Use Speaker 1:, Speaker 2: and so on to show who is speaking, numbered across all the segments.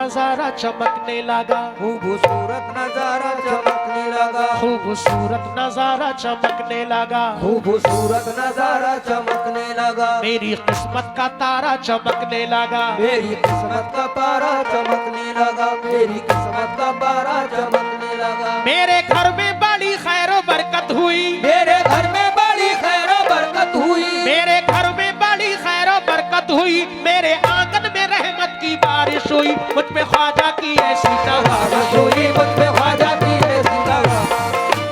Speaker 1: नजारा चमकने लगा,
Speaker 2: खूबसूरत नजारा चमकने लगा,
Speaker 1: खूबसूरत नजारा चमकने लगा,
Speaker 2: खूबसूरत नजारा चमकने लगा।
Speaker 1: मेरी किस्मत का तारा चमकने लगा,
Speaker 2: मेरी किस्मत का तारा चमकने लगा, मेरी किस्मत का तारा चमकने लगा।
Speaker 1: मेरे घर में बड़ी खैर बरकत हुई,
Speaker 2: मेरे घर में बड़ी खैर बरकत हुई,
Speaker 1: मेरे घर में बड़ी खैर बरकत हुई, मेरे आंगन में रहमत की बारिश हुई, मुझ पे ख्वाजा की ऐसी नवाज़िश हुई,
Speaker 2: मुझ पे ख्वाजा की ऐसी नवाज़िश,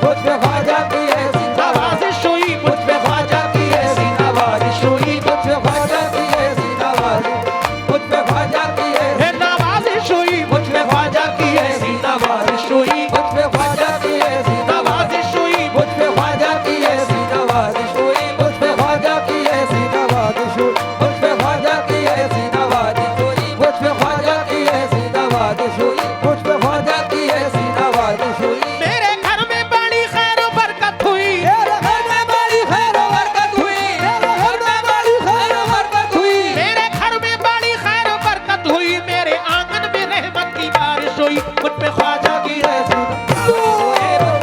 Speaker 2: मुझ पे ख्वाजा की ऐसी
Speaker 1: नवाज़िश हुई, मुझ पे ख्वाजा की ऐसी नवाज़िश हुई,
Speaker 2: मुझ पे ख्वाजा की ऐसी नवाज़िश, मुझ पे ख्वाजा की ऐसी
Speaker 1: नवाज़िश हुई, मुझ पे ख्वाजा की ऐसी नवाज़िश हुई,
Speaker 2: मुझ पे ख्वाजा की ऐसी
Speaker 1: नवाज़िश हुई,
Speaker 2: मुझ पे ख्वाजा की ऐसी नवाज़िश हुई, मुझ पे ख्वाजा की ऐसी नवाज़िश हुई, मुझ पे ख्वाजा की ऐसी नवाज़िश हुई, मुझ पे ख्वाजा की ऐसी नवाज़िश हुई, मुझ पे ख्वाजा की ऐसी नवाज़िश हुई।
Speaker 1: मेरे घर में बड़ी खैर बरकत हुई,
Speaker 2: मेरे घर में बड़ी खैर बरकत हुई, मेरे घर में बड़ी खैर बरकत हुई,
Speaker 1: मेरे घर में बड़ी खैर बरकत हुई, मेरे आंगन में रहमत की बारिश हुई, मुझ पे ख्वाजा की
Speaker 2: ऐसी मुझ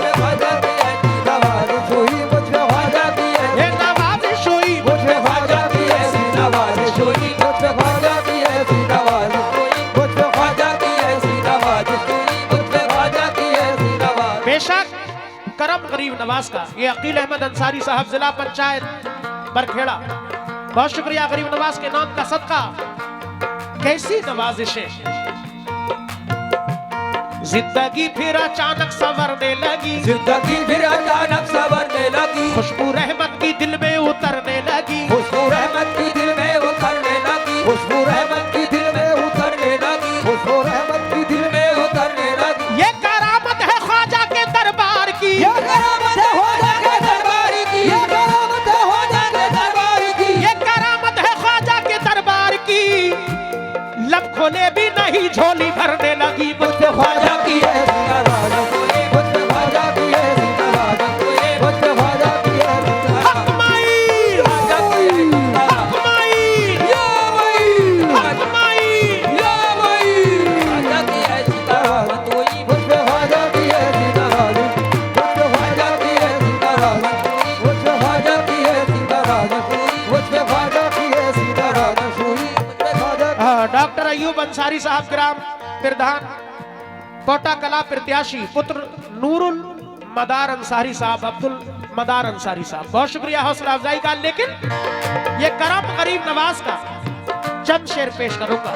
Speaker 2: पे ख्वाजा की ऐसी नवाज़िश हुई, मुझ पे ख्वाजा की ऐसी
Speaker 1: नवाज़िश हुई,
Speaker 2: मुझ पे ख्वाजा की ऐसी नवाज़िश हुई, मुझ पे ख्वाजा की ऐसी नवाज़िश हुई, मुझ पे ख्वाजा की ऐसी नवाज़िश हुई, मुझ पे ख्वाजा की ऐसी नवाज़िश।
Speaker 1: बेशक करम गरीब नवाज का ये अकील अहमद अंसारी साहब जिला पंचायत बरखेड़ा, बहुत शुक्रिया गरीब नवाज के नाम का सदका। कैसी नवाजिशें, जिंदगी फिर अचानक संवरने लगी,
Speaker 2: जिंदगी फिर अचानक संवरने लगी,
Speaker 1: खुशबू रहमत की दिल में उतरने लगी,
Speaker 2: खुशबू रहमत की दिल में उतरने लगी, खुशबू रहमत की दिल में उतरने लगी, खुशबू रहमत की दिल में उतरने लगी।
Speaker 1: ये करामत है ख्वाजा के दरबार की,
Speaker 2: ये करामत है ख्वाजा के दरबार की, ये करामत है ख्वाजा के दरबार की,
Speaker 1: ये करामत है ख्वाजा के दरबार की। लब खोले भी नहीं झोली भरने लगी, मुझ पे ख्वाजा
Speaker 2: की ऐसी नवाज़िश हुई, मुझ पे ख्वाजा की ऐसी नवाज़िश हुई, मुझ पे ख्वाजा की ऐसी
Speaker 1: हक माई,
Speaker 2: ख्वाजा की ऐसी
Speaker 1: हक माई,
Speaker 2: या वही,
Speaker 1: हक माई।
Speaker 2: या वही, ख्वाजा की ऐसी नवाज़िश हुई, मुझ पे ख्वाजा की ऐसी नवाज़िश, मुझ पे ख्वाजा की ऐसी नवाज़िश हुई, मुझ पे ख्वाजा की ऐसी नवाज़िश हुई, मुझ पे ख्वाजा की ऐसी नवाज़िश हुई, मुझ पे ख्वाजा।
Speaker 1: डॉक्टर अयूब अंसारी साहब ग्राम प्रधान कोटा कला प्रत्याशी पुत्र नूरुल मदार अंसारी साहब, अब्दुल मदार अंसारी साहब, बहुत शुक्रिया हौसला अफजाई का। लेकिन ये करम गरीब नवाज का चंद शेर पेश करूंगा,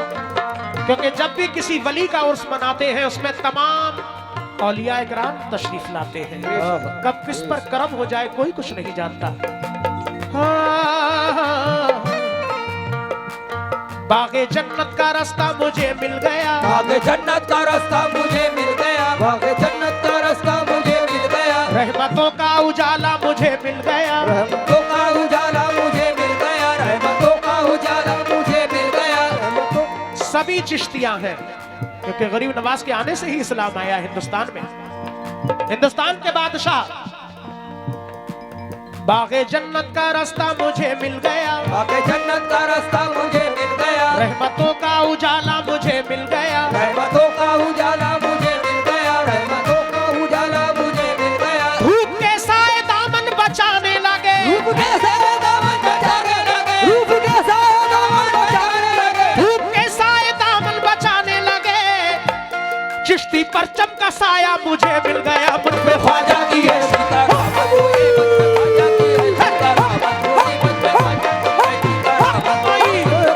Speaker 1: क्योंकि जब भी किसी वली का उर्स मनाते हैं उसमें तमाम औलिया इकराम तशरीफ लाते हैं। कब किस पर करम हो जाए कोई कुछ नहीं जानता। बागे जन्नत का रास्ता मुझे मिल गया,
Speaker 2: बागे जन्नत का रास्ता मुझे मिल गया, बागे जन्नत का रास्ता मुझे मिल गया,
Speaker 1: रहमतों का उजाला मुझे मिल गया,
Speaker 2: रहमतों का उजाला मुझे मिल गया, रहमतों का उजाला मुझे मिल गया, रहमतों।
Speaker 1: सभी चिश्तियां हैं, क्योंकि गरीब नवाज के आने से ही इस्लाम आया हिंदुस्तान में। हिंदुस्तान के बादशाह, बागे जन्नत का रास्ता मुझे मिल गया,
Speaker 2: बागे जन्नत का रास्ता मुझे मिल गया,
Speaker 1: रहमतों का उजाला मुझे मिल गया,
Speaker 2: रहमतों का उजाला मुझे मिल गया, रहमतों का उजाला मुझे मिल गया।
Speaker 1: धूप के साए दामन बचाने लगे,
Speaker 2: धूप के साए दामन बचाने लगे, धूप के साए दामन बचाने लगे,
Speaker 1: धूप के साए दामन बचाने लगे, चिश्ती परचम का साया मुझे मिल गया, मुझ पे ख्वाजा की है
Speaker 2: करामत हुई, मुझ पे ख्वाजा की ऐसी करामत हुई, मुझ पे ख्वाजा की ऐसी करामत हुई,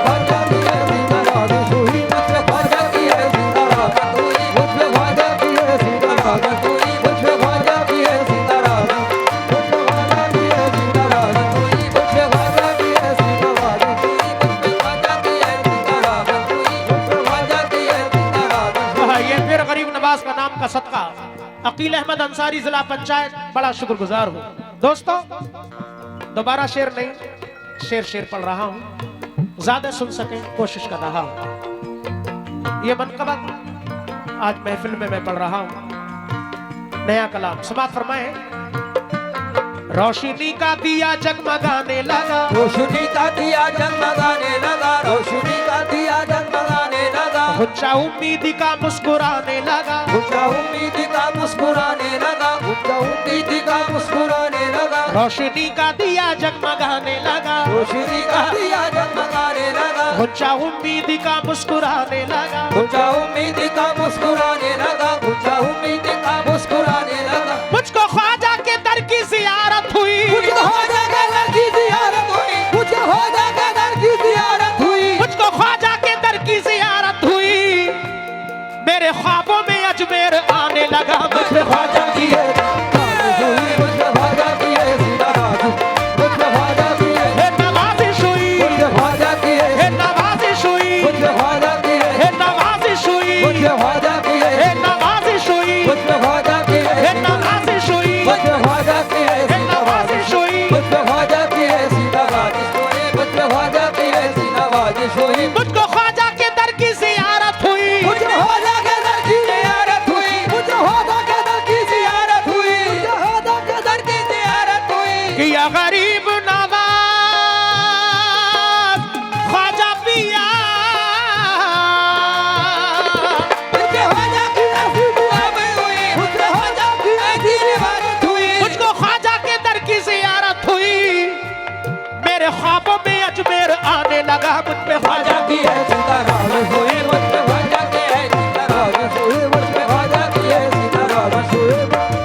Speaker 2: ख्वाजा की ऐसी नवाज़िश हुई, मुझ पे ख्वाजा की ऐसी करामत हुई, मुझ पे ख्वाजा की ऐसी करामत हुई, मुझ पे ख्वाजा की ऐसी करामत, मुझ पे ख्वाजा की ऐसी करामत हुई, मुझ पे ख्वाजा की ऐसी नवाज़िश हुई, मुझ पे ख्वाजा की ऐसी करामत हुई, मुझ पे ख्वाजा की ऐसी करामत।
Speaker 1: ये फिर गरीब नवाज का नाम का सदका। अकील अहमद अंसारी जिला पंचायत बड़ा शुक्रगुजार हूँ। दोस्तों दोबारा शेर नहीं, शेर पढ़ रहा हूँ, ज्यादा सुन सके कोशिश कर रहा हूँ। ये मनकबा आज महफिल में मैं पढ़ रहा हूँ। नया कलाम समाप्त फरमाए। रोशनी का दिया जगमगाने लगा,
Speaker 2: रोशनी का दिया जगमगाने लगा, रोशनी का दिया जगमगाने लगा,
Speaker 1: ऊंचा उम्मीद का मुस्कुराने लगा,
Speaker 2: ऊंचा उम्मीद का मुस्कुराने लगा, ऊंचा उम्मीद का मुस्कुराने लगा,
Speaker 1: रोशनी का दिया जगमगाने लगा,
Speaker 2: रोशनी का दिया जगमगाने लगा,
Speaker 1: ऊंचा उम्मीद का मुस्कुराने लगा,
Speaker 2: ऊंचा उम्मीद का मुस्कुराने लगा, ऊंचा उम्मीद का मुस्कुराने लगा।
Speaker 1: मुझको ख्वाजा के दर की जियारत हुई,
Speaker 2: मुझको ख्वाजा के दर की जियारत हुई, मुझको ख्वाजा के दर की जियारत हुई,
Speaker 1: मुझको ख्वाजा के दर की जियारत हुई, मेरे ख्वाबों में अजमेर आने लगा।
Speaker 2: मुझको ख्वाजा की है नवाज़िश हुई, मुझको ख्वाजा की है नवाज़िश, मुझको ख्वाजा की है
Speaker 1: नवाज़िश हुई,
Speaker 2: मुझको ख्वाजा की है
Speaker 1: नवाज़िश हुई,
Speaker 2: मुझको ख्वाजा की है
Speaker 1: नवाज़िश हुई,
Speaker 2: मुझको ख्वाजा की है
Speaker 1: नवाज़िश हुई,
Speaker 2: मुझको ख्वाजा की है
Speaker 1: नवाज़िश हुई,
Speaker 2: मुझको ख्वाजा की है
Speaker 1: नवाज़िश हुई,
Speaker 2: मुझको ख्वाजा की है नवाज़िश हुई, मुझको ख्वाजा की है नवाज़िश हुई,
Speaker 1: मुझको ख्वाजा के दर की जियारत हुई,
Speaker 2: मुझको ख्वाजा के दर की जियारत हुई, मुझको ख्वाजा के दर की जियारत हुई, मुझको ख्वाजा के दर की जियारत हुई।
Speaker 1: कि या गरीब नवाज ख्वाजा पिया,
Speaker 2: मुझको ख्वाजा की ऐसी दुआ में हुई, मुझको ख्वाजा की ऐसी इबादत हुई,
Speaker 1: मुझको ख्वाजा के दर की जियारत हुई, मेरे ख्वाबों में अजमेर आने लगा। मुझ पे ख्वाजा
Speaker 2: ख्वाजा की ऐसी नवाज़िश हुई, मुझको ख्वाजा की ऐसी नवाज़िश हुई, मुझको ख्वाजा की ऐसी नवाज़िश हुई,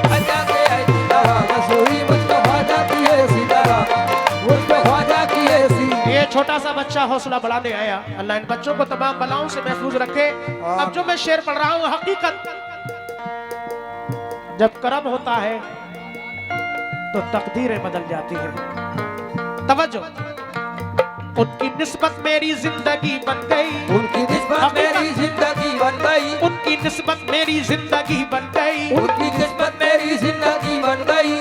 Speaker 2: ख्वाजा की ऐसी नवाज़िश हुई, मुझको ख्वाजा की ऐसी नवाज़िश, मुझको ख्वाजा की ऐसी।
Speaker 1: ये छोटा सा बच्चा हौसला बढ़ाने आया। अल्लाह इन बच्चों को तमाम बलाओं से महफूज रखे। अब जो मैं शेर पढ़ रहा हूँ हकीकत, जब करम होता है तो तकदीरें बदल जाती हैं। तवज्जो, उनकी निस्बत मेरी जिंदगी बन गई,
Speaker 2: उनकी निस्बत मेरी जिंदगी बन गई,
Speaker 1: उनकी निस्बत मेरी जिंदगी बन गई,
Speaker 2: उनकी निस्बत मेरी जिंदगी बन गई,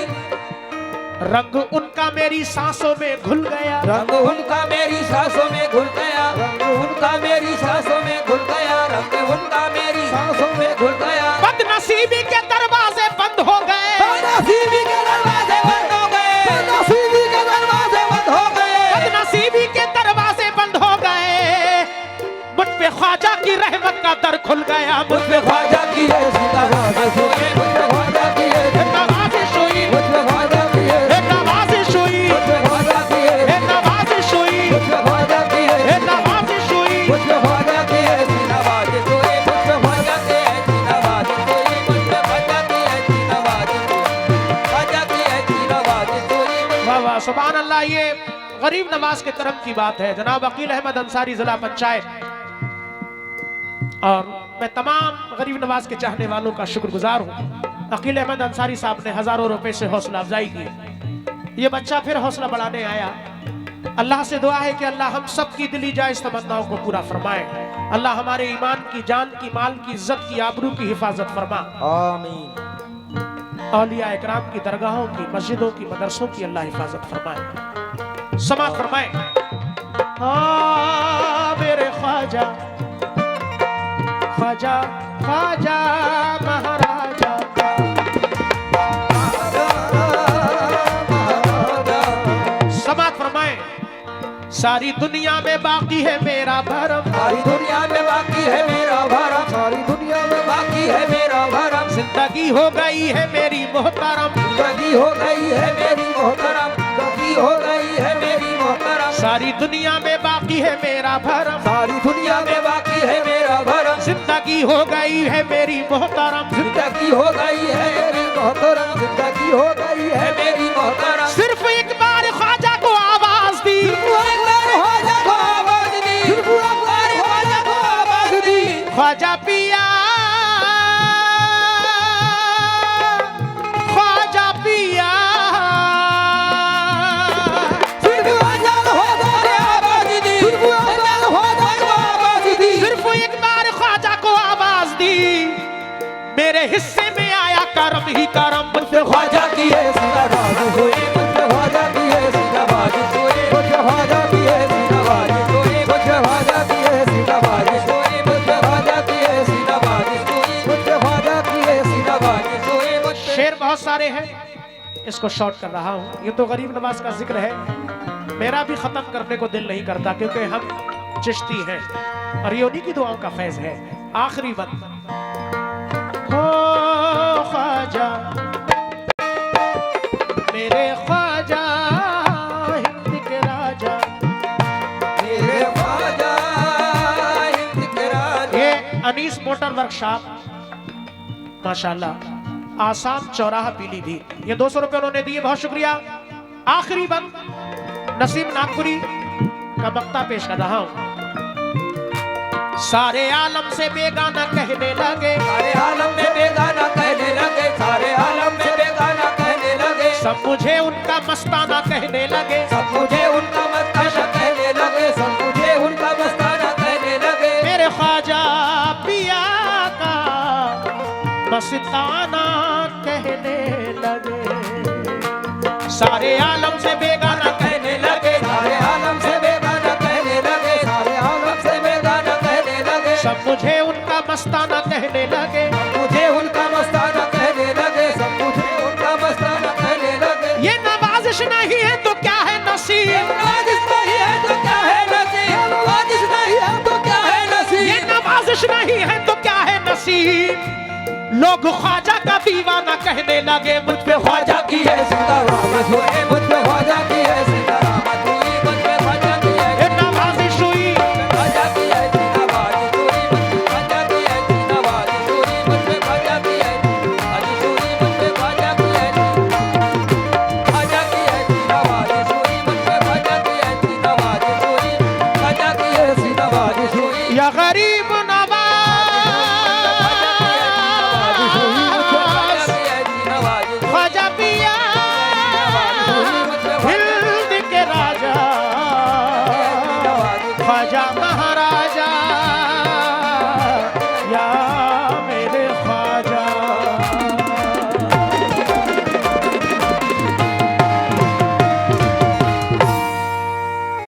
Speaker 1: रंग उनका मेरी सांसों में घुल गया,
Speaker 2: रंग उनका मेरी सांसों में घुल गया, रंग उनका मेरी सांसों में घुल गया, रंग उनका मेरी सांसों में घुल गया।
Speaker 1: बदनसीबी के दरवाजे बंद हो गए,
Speaker 2: बदनसीबी के दरवाजे बंद हो गए, बदनसीबी के दरवाजे बंद हो गए,
Speaker 1: बदनसीबी के दरवाजे बंद हो गए, मुझ पे ख्वाजा की रहमत का दर खुल गया। मुझ पे
Speaker 2: ख्वाजा की ऐसी नवाज़िश हुई, मुझको ख्वाजा की ऐसी
Speaker 1: नवाज़िश हुई,
Speaker 2: मुझको ख्वाजा की ऐसी
Speaker 1: नवाज़िश हुई,
Speaker 2: मुझको ख्वाजा की ऐसी
Speaker 1: नवाज़िश हुई,
Speaker 2: मुझको ख्वाजा की ऐसी
Speaker 1: नवाज़िश हुई,
Speaker 2: मुझको ख्वाजा की ऐसी नवाज़िश हुई, मुझको ख्वाजा की ऐसी नवाज़िश हुई, मुझको ख्वाजा की ऐसी नवाज़िश हुई, ख्वाजा की ऐसी नवाज़िश हुई।
Speaker 1: वाह वाह सुभान अल्लाह। ये गरीब नवाज के करम की बात है। जनाब अकील अहमद अंसारी जिला पंचायत और मैं तमाम गरीब नवाज के चाहने वालों का शुक्रगुजार हूँ। अकील अहमद अंसारी साहब ने हजारों रुपए से हौसला अफजाई की। ये बच्चा फिर हौसला बढ़ाने आया। अल्लाह से दुआ है कि अल्लाह हम सब की दिली जायज़ तमन्नाओं को पूरा फरमाए। अल्लाह हमारे ईमान की, जान की, माल की, इज्जत की, आबरू की हिफाजत फरमा।
Speaker 2: आमीन।
Speaker 1: औलिया इकराम की दरगाहों की, मस्जिदों की, मदरसों की अल्लाह हिफाजत फरमाए, समात फरमाए। हाँ मेरे ख्वाजा, ख्वाजा ख्वाजा महाराजा का समात फरमाए। सारी दुनिया में बाकी है मेरा भरम,
Speaker 2: सारी दुनिया में बाकी है मेरा भरम, सारी दुनिया में बाकी है मेरा भरम,
Speaker 1: जिंदगी हो गई है मेरी मोहतरम,
Speaker 2: जिंदगी हो गई है मेरी मोहतरम, जिंदगी हो गई है मेरी मोहतरम,
Speaker 1: सारी दुनिया में बाकी है मेरा भरम,
Speaker 2: सारी दुनिया में बाकी है मेरा भरम,
Speaker 1: जिंदगी हो गई है मेरी मोहतरम,
Speaker 2: जिंदगी हो गई है मेरी मोहतरम, जिंदगी हो गई है मेरी मोहतरम।
Speaker 1: सिर्फ एक बार ख्वाजा को आवाज दी,
Speaker 2: ख्वाजा को आवाज दी, ख्वाजा को आवाज दी,
Speaker 1: ख्वाजा पिया, ख्वाजा पिया,
Speaker 2: सिर्फ ख्वाजा को आवाज दी, ख्वाजा को आवाज दी,
Speaker 1: सिर्फ एक बार ख्वाजा को आवाज दी, मेरे हिस्से में आया करम ही करम।
Speaker 2: मुझसे ख्वाजा की ऐसी नवाज़िश हुई, मुझसे ख्वाजा की ऐसी नवाज़िश हुई, मुझसे ख्वाजा की ऐसी नवाज़िश हुई, मुझसे ख्वाजा की ऐसी नवाज़िश हुई, मुझसे ख्वाजा की ऐसी नवाज़िश हुई, मुझसे ख्वाजा की ऐसी नवाज़िश हुई, मुझसे।
Speaker 1: शेर बहुत सारे हैं, इसको शॉर्ट कर रहा हूँ। ये तो गरीब नवाज का जिक्र है, मेरा भी खत्म करने को दिल नहीं करता क्योंकि हम चिश्ती हैं। और ये उन्हीं की दुआओं का फैज है। आखिरी बंद हो ख्वाजा मेरे ख्वाजा हिंद के राजा,
Speaker 2: मेरे ख्वाजा हिंद के राजा।
Speaker 1: ये अनीस मोटर वर्कशॉप माशाल्लाह, आसाम चौराहा पीलीभीत। ये 200 रुपए उन्होंने दिए, बहुत शुक्रिया। आखिरी बंद नसीम नागपुरी का बख्ता पेश कर रहा हूं। सारे आलम से बेगाना कहने लगे,
Speaker 2: सारे आलम में बेगाना कहने लगे, सारे आलम में बेगाना कहने लगे।
Speaker 1: सब मुझे उनका मस्ताना कहने लगे,
Speaker 2: सब मुझे उनका मस्ताना कहने लगे, सब मुझे उनका मस्ताना कहने लगे।
Speaker 1: मेरे ख्वाजा पिया का मस्ताना कहने लगे। सारे आलम से बेगाना कहने लगे,
Speaker 2: सारे आलम से बेगाना कहने लगे, सारे आलम से बेगाना कहने लगे।
Speaker 1: सब मुझे उनका मस्ताना कहने लगे।
Speaker 2: मुझे उनका मस्ताना कहने लगे, सब मुझे उनका मस्ताना कहने लगे।
Speaker 1: ये नवाजिश नहीं है तो क्या है नसीब,
Speaker 2: नवाजिश नहीं है तो क्या है नसीब, नवाजिश नहीं है तो क्या है नसीब।
Speaker 1: ये नवाजिश नहीं है तो क्या है नसीब। लोग ख्वाजा का दीवाना कहने लगे, मुझ पे
Speaker 2: ख्वाजा की है जिंदा रामत हुए, मुझ पे ख्वाजा की है